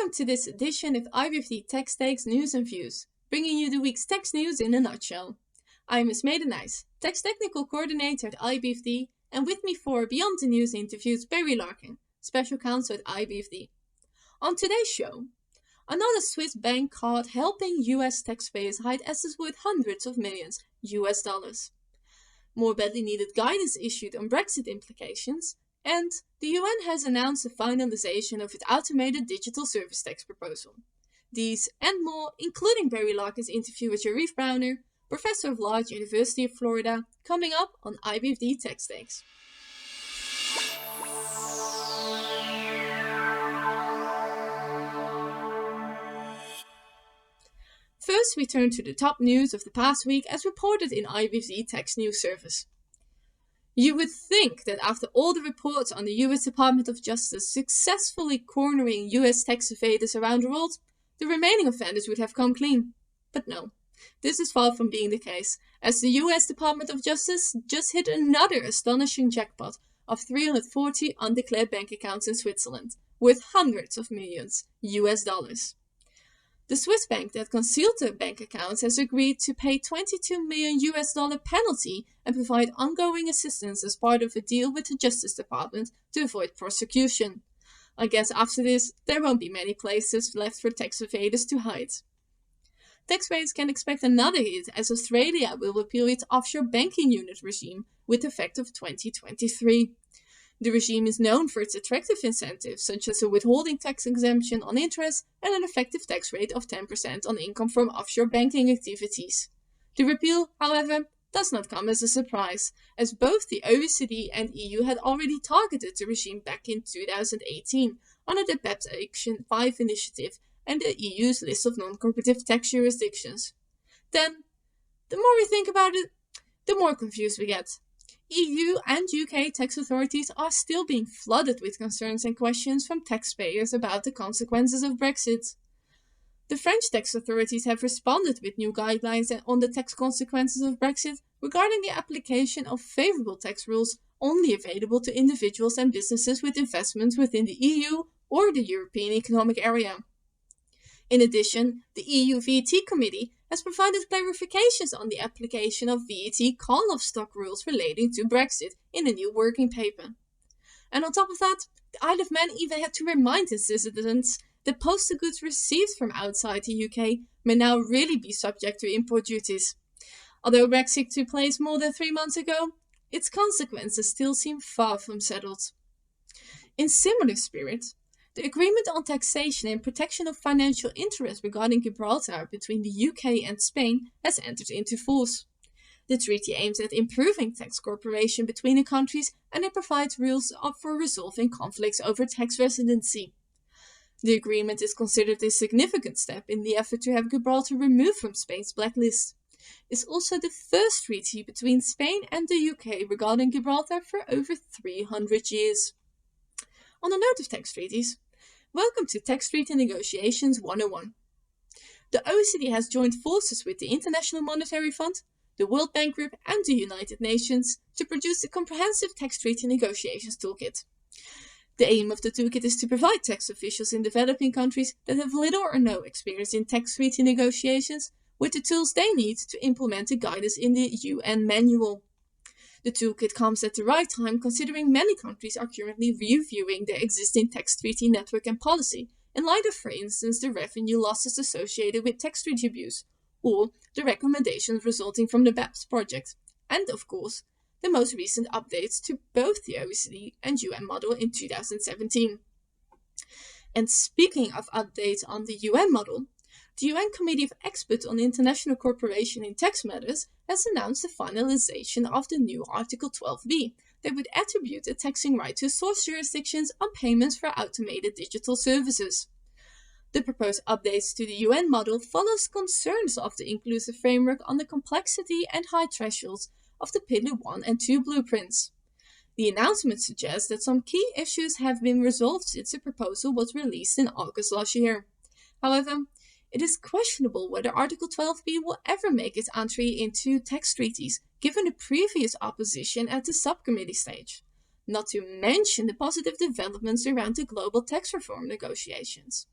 Welcome to this edition of IBFD Tax Takes News and Views, bringing you the week's tax news in a nutshell. I am Ms. Meidenijs, Tax Technical Coordinator at IBFD, and with me for Beyond the News interviews Barry Larkin, Special Counsel at IBFD. On today's show, another Swiss bank caught helping US taxpayers hide assets worth hundreds of millions US dollars. More badly needed guidance issued on Brexit implications, and the UN has announced the finalization of its automated digital service tax proposal. These and more, including Barry Larkin's interview with Yariv Brauner, Professor of Law at University of Florida, coming up on IBFD Tax Takes. First, we turn to the top news of the past week as reported in IBFD Tax News Service. You would think that after all the reports on the US Department of Justice successfully cornering US tax evaders around the world, the remaining offenders would have come clean. But no, this is far from being the case, as the US Department of Justice just hit another astonishing jackpot of 340 undeclared bank accounts in Switzerland, worth hundreds of millions US dollars. The Swiss bank that concealed the bank accounts has agreed to pay $22 million US dollar penalty and provide ongoing assistance as part of a deal with the Justice Department to avoid prosecution. I guess after this, there won't be many places left for tax evaders to hide. Taxpayers can expect another hit as Australia will repeal its offshore banking unit regime with effect of 2023. The regime is known for its attractive incentives, such as a withholding tax exemption on interest and an effective tax rate of 10% on income from offshore banking activities. The repeal, however, does not come as a surprise, as both the OECD and EU had already targeted the regime back in 2018 under the BEPS Action 5 initiative and the EU's list of non-competitive tax jurisdictions. Then, the more we think about it, the more confused we get. EU and UK tax authorities are still being flooded with concerns and questions from taxpayers about the consequences of Brexit. The French tax authorities have responded with new guidelines on the tax consequences of Brexit regarding the application of favourable tax rules only available to individuals and businesses with investments within the EU or the European Economic Area. In addition, the EU VAT Committee has provided clarifications on the application of VAT call-off stock rules relating to Brexit in a new working paper. And on top of that, the Isle of Man even had to remind its citizens that postal goods received from outside the UK may now really be subject to import duties. Although Brexit took place more than 3 months ago, its consequences still seem far from settled. In similar spirit, the agreement on taxation and protection of financial interests regarding Gibraltar between the UK and Spain has entered into force. The treaty aims at improving tax cooperation between the countries and it provides rules for resolving conflicts over tax residency. The agreement is considered a significant step in the effort to have Gibraltar removed from Spain's blacklist. It's also the first treaty between Spain and the UK regarding Gibraltar for over 300 years. On the note of tax treaties, welcome to Tax Treaty Negotiations 101. The OECD has joined forces with the International Monetary Fund, the World Bank Group and the United Nations to produce a comprehensive tax treaty negotiations toolkit. The aim of the toolkit is to provide tax officials in developing countries that have little or no experience in tax treaty negotiations with the tools they need to implement the guidance in the UN manual. The toolkit comes at the right time considering many countries are currently reviewing their existing tax treaty network and policy in light of, for instance, the revenue losses associated with tax treaty abuse, or the recommendations resulting from the BEPS project, and of course, the most recent updates to both the OECD and UN model in 2017. And speaking of updates on the UN model, the UN Committee of Experts on International Cooperation in Tax Matters has announced the finalization of the new Article 12b that would attribute a taxing right to source jurisdictions on payments for automated digital services. The proposed updates to the UN model follows concerns of the inclusive framework on the complexity and high thresholds of the Pillar 1 and 2 blueprints. The announcement suggests that some key issues have been resolved since the proposal was released in August last year. However, it is questionable whether Article 12b will ever make its entry into tax treaties, given the previous opposition at the subcommittee stage, not to mention the positive developments around the global tax reform negotiations.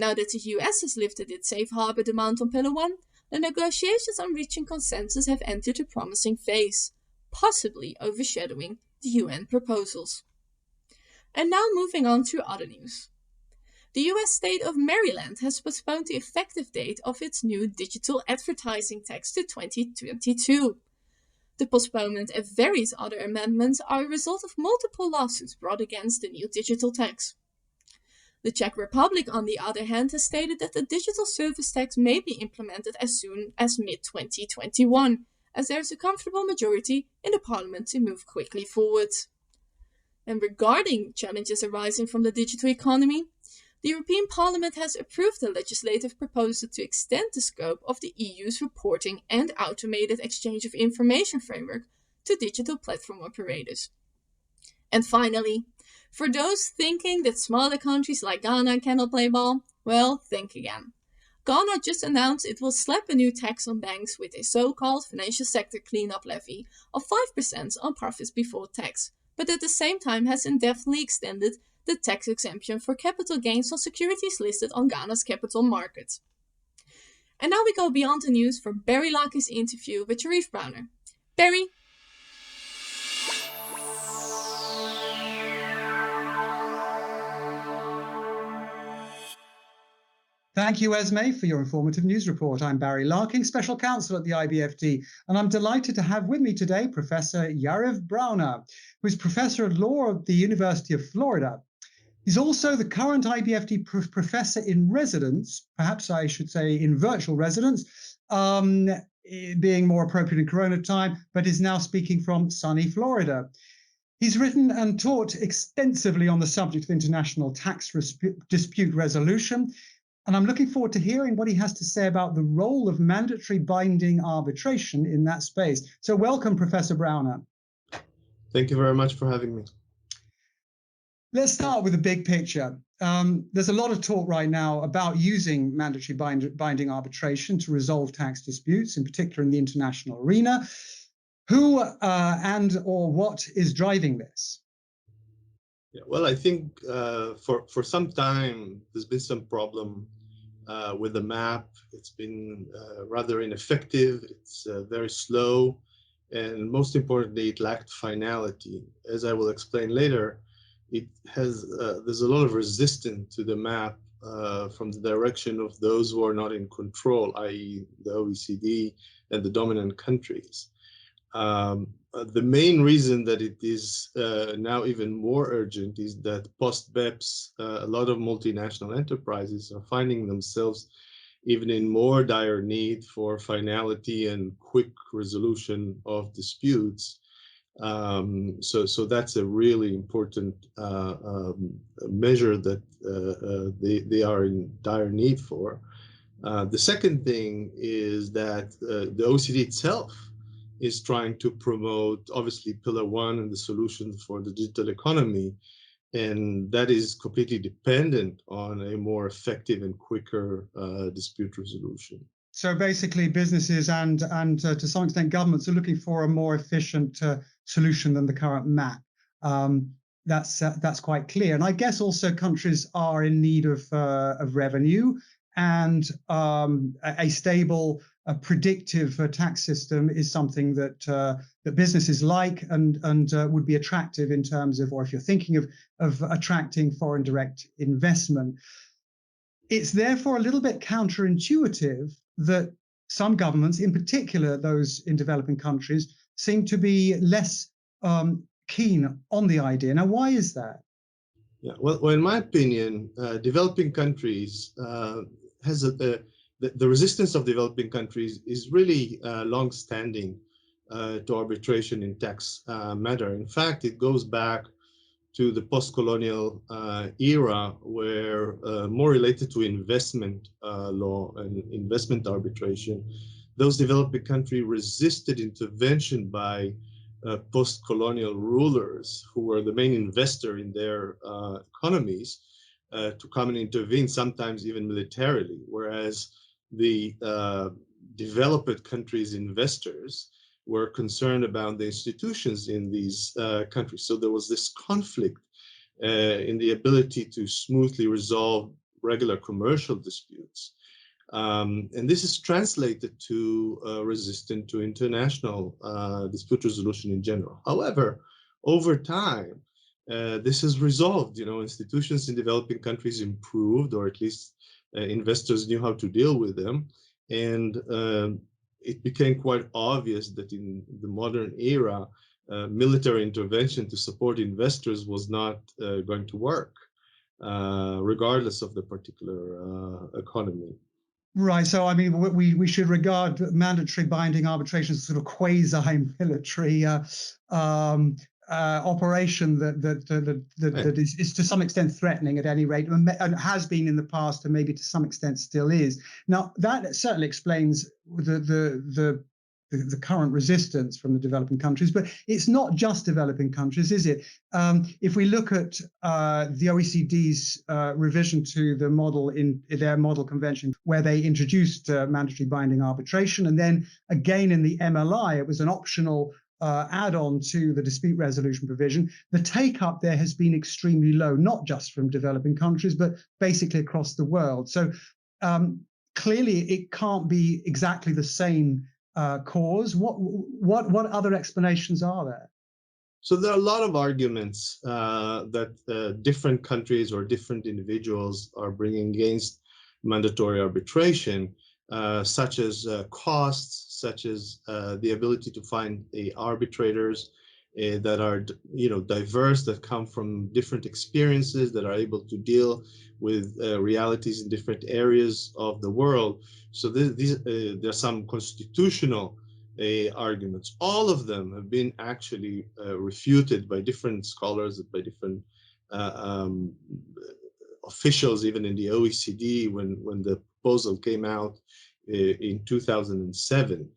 Now that the US has lifted its safe harbor demand on Pillar 1, the negotiations on reaching consensus have entered a promising phase, possibly overshadowing the UN proposals. And now moving on to other news. The US state of Maryland has postponed the effective date of its new digital advertising tax to 2022. The postponement and various other amendments are a result of multiple lawsuits brought against the new digital tax. The Czech Republic, on the other hand, has stated that the digital service tax may be implemented as soon as mid-2021, as there is a comfortable majority in the parliament to move quickly forward. And regarding challenges arising from the digital economy, the European Parliament has approved a legislative proposal to extend the scope of the EU's reporting and automated exchange of information framework to digital platform operators. And finally, for those thinking that smaller countries like Ghana cannot play ball, well, think again. Ghana just announced it will slap a new tax on banks with a so-called financial sector cleanup levy of 5% on profits before tax, but at the same time has indefinitely extended the tax exemption for capital gains on securities listed on Ghana's capital market. And now we go beyond the news for Barry Larkin's interview with Yariv Brauner. Barry? Thank you, Esme, for your informative news report. I'm Barry Larkin, Special Counsel at the IBFT, and I'm delighted to have with me today Professor Yariv Brauner, who is Professor of Law at the University of Florida. He's also the current IBFT Professor in Residence, perhaps I should say in virtual residence, being more appropriate in Corona time, but is now speaking from sunny Florida. He's written and taught extensively on the subject of international tax dispute resolution, and I'm looking forward to hearing what he has to say about the role of mandatory binding arbitration in that space. So welcome, Professor Brauner. Thank you very much for having me. Let's start with the big picture. There's a lot of talk right now about using mandatory binding arbitration to resolve tax disputes, in particular in the international arena. Who and or what is driving this? Yeah, well, I think for some time there's been some problem with the map. It's been rather ineffective. It's very slow, and most importantly, it lacked finality. As I will explain later, it has there's a lot of resistance to the map from the direction of those who are not in control, i.e., the OECD and the dominant countries. The main reason that it is now even more urgent is that post-BEPS, a lot of multinational enterprises are finding themselves even in more dire need for finality and quick resolution of disputes. So that's a really important measure that they are in dire need for. The second thing is that the OECD itself is trying to promote, obviously, Pillar 1 and the solution for the digital economy, and that is completely dependent on a more effective and quicker dispute resolution. So basically, businesses and to some extent governments are looking for a more efficient solution than the current map. That's quite clear. And I guess also countries are in need of revenue, and a stable, predictive tax system is something that businesses like and would be attractive in terms of, or if you're thinking of attracting foreign direct investment. It's therefore a little bit counterintuitive that some governments, in particular those in developing countries, seem to be less keen on the idea. Now, why is that? Yeah, well, in my opinion, developing countries has the resistance of developing countries is really long-standing to arbitration in tax matter. In fact, it goes back to the post-colonial era, where more related to investment law and investment arbitration, those developing countries resisted intervention by post-colonial rulers who were the main investor in their economies to come and intervene, sometimes even militarily, whereas the developed countries' investors were concerned about the institutions in these countries. So there was this conflict in the ability to smoothly resolve regular commercial disputes. And this is translated to resistance to international dispute resolution in general. However, over time, this is resolved. Institutions in developing countries improved, or at least investors knew how to deal with them. And it became quite obvious that in the modern era, military intervention to support investors was not going to work, regardless of the particular economy. Right. So, I mean, we should regard mandatory binding arbitration as sort of quasi-military operation that is to some extent threatening at any rate, and has been in the past, and maybe to some extent still is. Now, that certainly explains the current resistance from the developing countries, but it's not just developing countries, is it? If we look at the OECD's revision to the model in their model convention, where they introduced mandatory binding arbitration, and then again in the MLI, it was an optional add-on to the dispute resolution provision, the take-up there has been extremely low, not just from developing countries, but basically across the world. So clearly it can't be exactly the same cause. What other explanations are there? So there are a lot of arguments that different countries or different individuals are bringing against mandatory arbitration, such as costs, such as the ability to find arbitrators that are, diverse, that come from different experiences, that are able to deal with realities in different areas of the world. So there are some constitutional arguments. All of them have been actually refuted by different scholars, by different officials, even in the OECD when the proposal came out in 2007.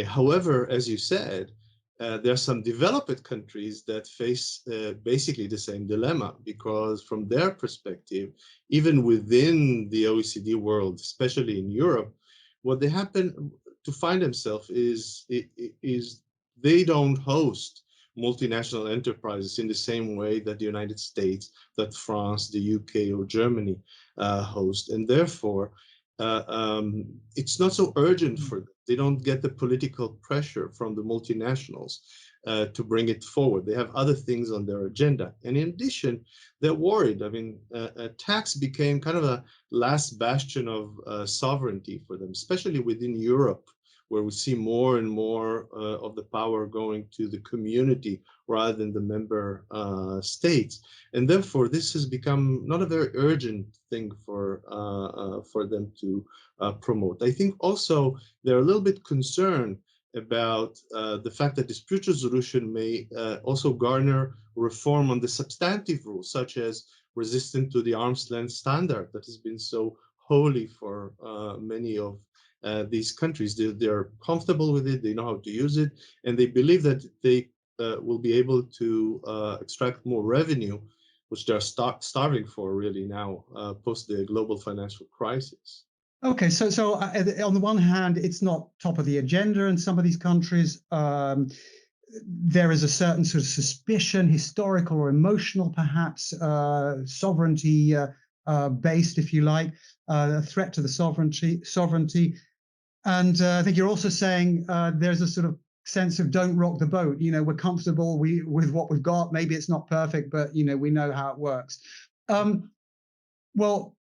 However, as you said, there are some developed countries that face basically the same dilemma, because from their perspective, even within the OECD world, especially in Europe, what they happen to find themselves is they don't host multinational enterprises in the same way that the United States, that France, the UK, or Germany host, and therefore it's not so urgent for them. They don't get the political pressure from the multinationals to bring it forward. They have other things on their agenda. And in addition, they're worried. I mean, tax became kind of a last bastion of sovereignty for them, especially within Europe, where we see more and more of the power going to the community rather than the member states. And therefore, this has become not a very urgent thing for them to promote. I think also they're a little bit concerned about the fact that dispute resolution may also garner reform on the substantive rules, such as resistance to the arm's length standard that has been so holy for many of these countries. They're comfortable with it, they know how to use it, and they believe that they will be able to extract more revenue, which they're starving for really now, post the global financial crisis. Okay, so on the one hand, it's not top of the agenda in some of these countries. There is a certain sort of suspicion, historical or emotional, perhaps, sovereignty based, if you like, a threat to the sovereignty. And I think you're also saying there's a sort of sense of don't rock the boat. We're comfortable with what we've got. Maybe it's not perfect, but we know how it works. Well,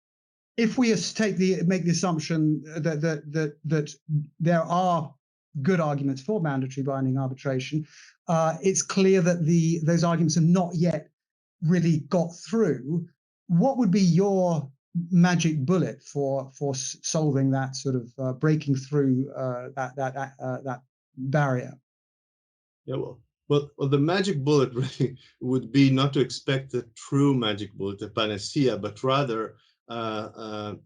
if we make the assumption that there are good arguments for mandatory binding arbitration, it's clear that those arguments have not yet really got through. What would be your magic bullet for solving that sort of breaking through that barrier? Yeah, well, the magic bullet really would be not to expect a true magic bullet, a panacea, but rather, so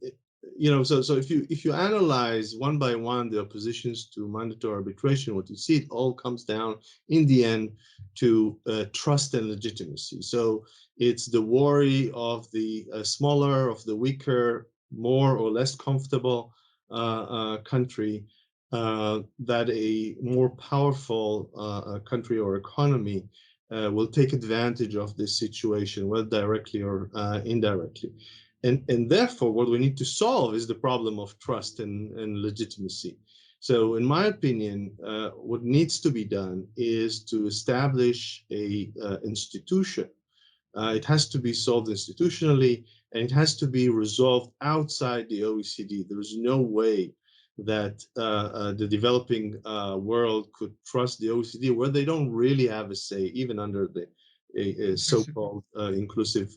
if you analyze one by one the oppositions to mandatory arbitration, what you see, it all comes down in the end to trust and legitimacy. So it's the worry of the smaller, of the weaker, more or less comfortable country, that a more powerful country or economy will take advantage of this situation, whether directly or indirectly. And therefore, what we need to solve is the problem of trust and legitimacy. So in my opinion, what needs to be done is to establish a institution. It has to be solved institutionally, and it has to be resolved outside the OECD. There is no way that the developing world could trust the OECD, where they don't really have a say, even under the a so-called inclusive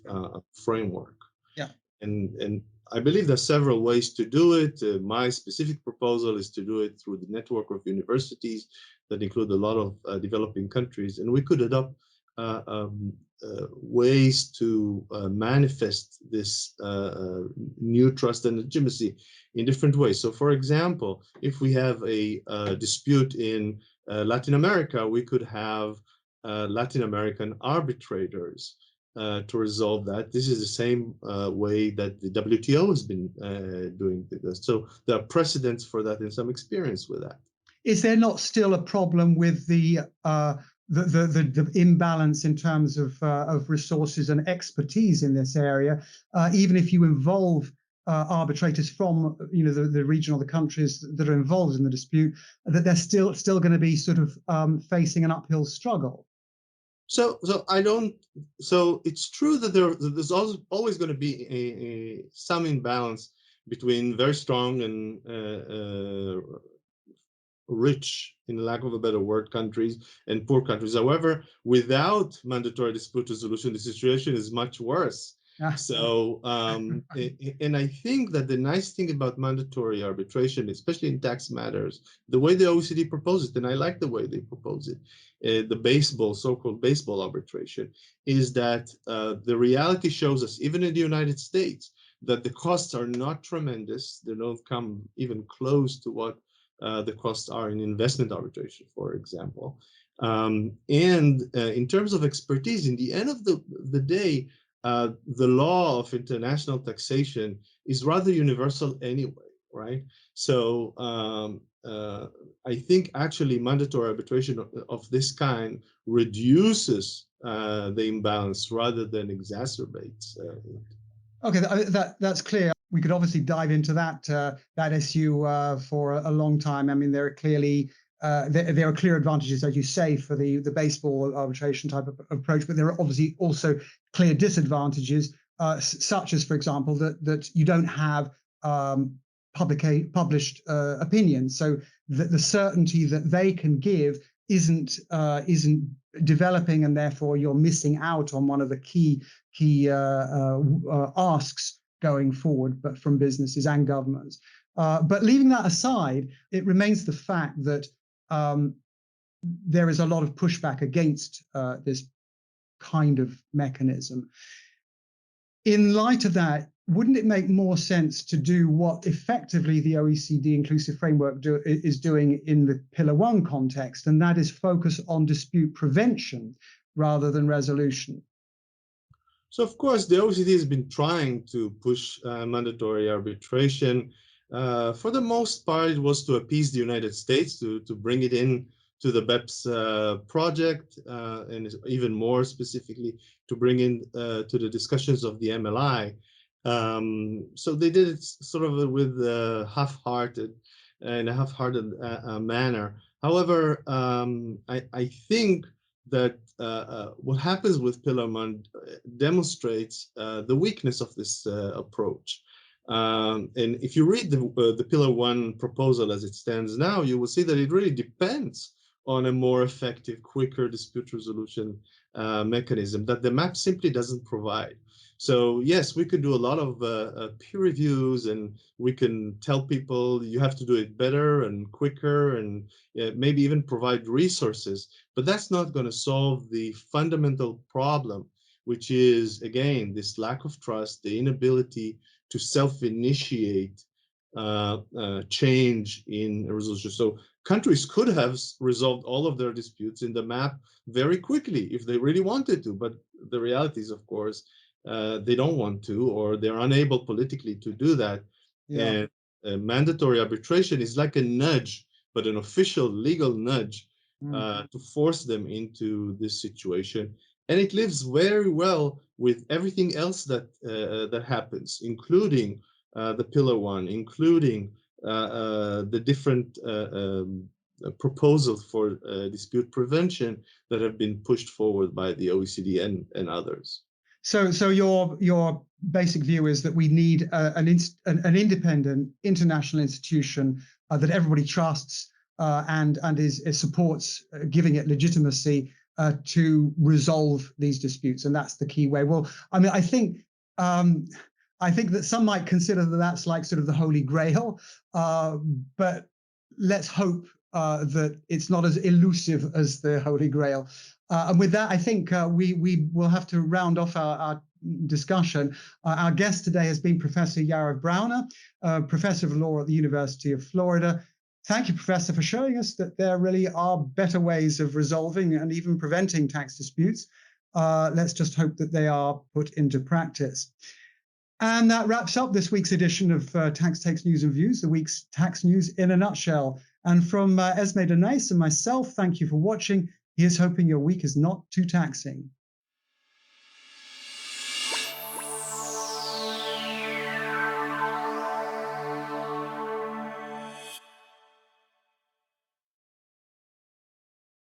framework. Yeah. And I believe there's several ways to do it. My specific proposal is to do it through the network of universities that include a lot of developing countries, and we could adopt ways to manifest this new trust and legitimacy in different ways. So, for example, if we have a dispute in Latin America, we could have Latin American arbitrators to resolve that. This is the same way that the WTO has been doing this. So there are precedents for that and some experience with that. Is there not still a problem with the imbalance in terms of resources and expertise in this area, even if you involve arbitrators from the region or the countries that are involved in the dispute, that they're still going to be sort of facing an uphill struggle? So it's true that there's always going to be some imbalance between very strong and rich, in lack of a better word, countries and poor countries. However, without mandatory dispute resolution, the situation is much worse. So, and I think that the nice thing about mandatory arbitration, especially in tax matters, the way the OECD proposed it, and I like the way they propose it, the so-called baseball arbitration, is that the reality shows us, even in the United States, that the costs are not tremendous. They don't come even close to what the costs are in investment arbitration, for example. And in terms of expertise, in the end of the day, the law of international taxation is rather universal anyway, right? So I think actually mandatory arbitration of this kind reduces the imbalance rather than exacerbates it. Okay, that's clear. We could obviously dive into that issue for a long time. I mean, there are clearly there are clear advantages, as you say, for the baseball arbitration type of approach, but there are obviously also clear disadvantages, such as, for example, that you don't have published opinions, so the certainty that they can give isn't developing, and therefore you're missing out on one of the key asks going forward, but from businesses and governments. But leaving that aside, it remains the fact that there is a lot of pushback against this kind of mechanism. In light of that, wouldn't it make more sense to do what effectively the OECD inclusive framework is doing in the Pillar 1 context, and that is focus on dispute prevention rather than resolution? So, of course, the OECD has been trying to push mandatory arbitration. For the most part, it was to appease the United States, to bring it in to the BEPS project, and even more specifically, to bring in to the discussions of the MLI. So they did it sort of with a half-hearted manner. However, I think that what happens with Pillar 1 demonstrates the weakness of this approach. And if you read the Pillar 1 proposal as it stands now, you will see that it really depends on a more effective, quicker dispute resolution mechanism that the map simply doesn't provide. So yes, we could do a lot of peer reviews, and we can tell people you have to do it better and quicker, and maybe even provide resources. But that's not going to solve the fundamental problem, which is, again, this lack of trust, the inability to self-initiate change in a resolution. So countries could have resolved all of their disputes in the map very quickly if they really wanted to. But the reality is, of course, they don't want to, or they're unable politically to do that. Yeah. And mandatory arbitration is like a nudge, but an official legal nudge to force them into this situation. and it lives very well with everything else that happens, including the Pillar One, including the different proposals for dispute prevention that have been pushed forward by the OECD and others. So your basic view is that we need an independent international institution that everybody trusts and supports, giving it legitimacy to resolve these disputes, and that's the key way. Well, I mean, I think that some might consider that that's like sort of the Holy Grail, but let's hope that it's not as elusive as the Holy Grail. And with that, I think we will have to round off our discussion. Our guest today has been Professor Yariv Brauner, Professor of Law at the University of Florida. Thank you, Professor, for showing us that there really are better ways of resolving and even preventing tax disputes. Let's just hope that they are put into practice. And that wraps up this week's edition of Tax Takes News and Views, the week's tax news in a nutshell. And from Esme Denise and myself, thank you for watching. Here's hoping your week is not too taxing.